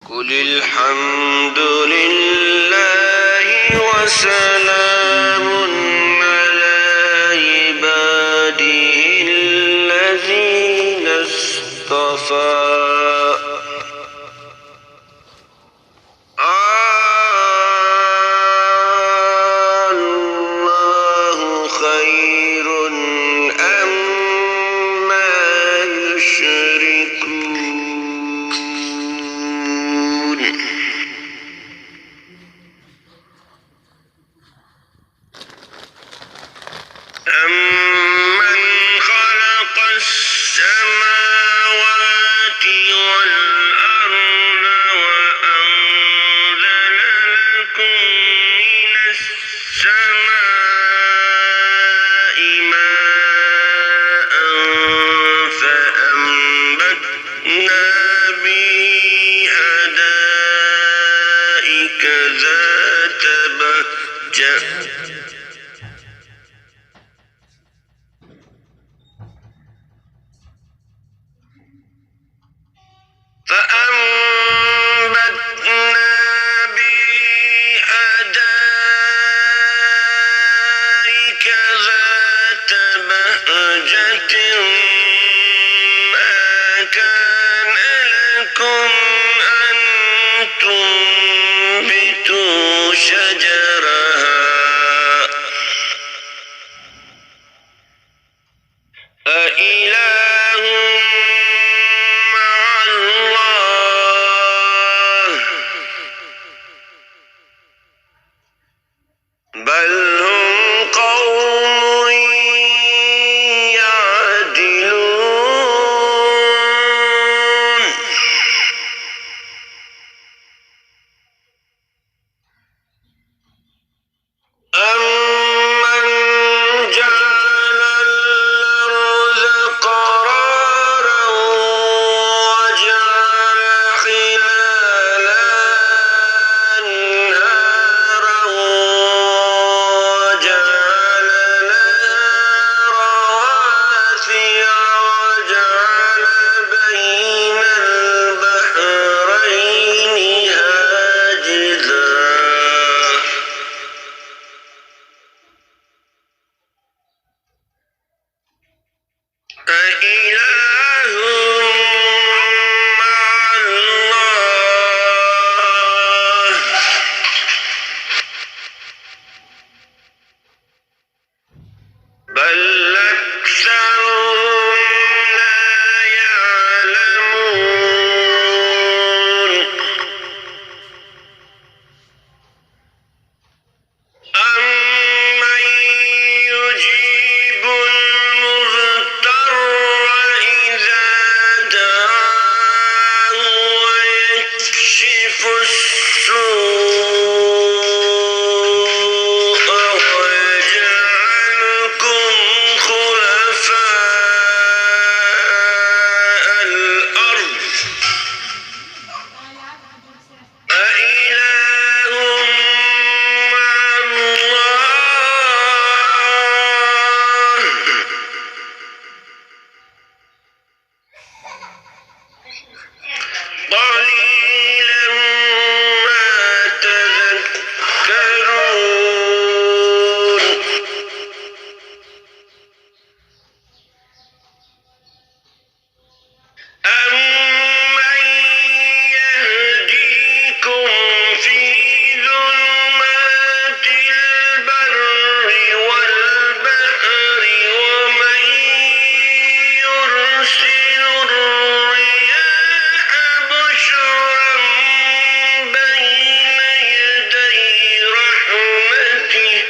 قل الحمد لله وسلام على عباده الذين اصطفى الله خير أما يشركون أمن خلق السماوات والأرض وأنزل لكم من السماء ماء فأنبتنا به حدائق ذات بهجة ما كان لكم أن تنبتوا شجرها أإله مع الله بل هم قوم يعدلون أمن جعل الأرض قرارا وجعل خلالها أنهارا وجعل لها رواسي وجعل بين البحرين حاجزا أإله مع الله بل أكثرهم لا يعلمون أمن يجيب المضطر إذا دعاه ويكشف السوء ويجعلكم خلفاء الأرض أإله مع الله قليلا ما تذكرون أمن يهديكم في ظلمات البر والبحر ومن يرسل الرياح بشرا بين يدي رحمته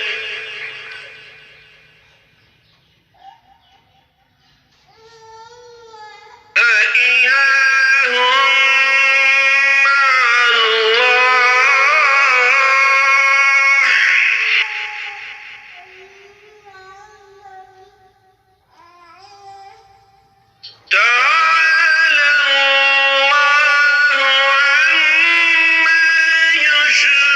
أإله مع الله تعالى الله عما يشركون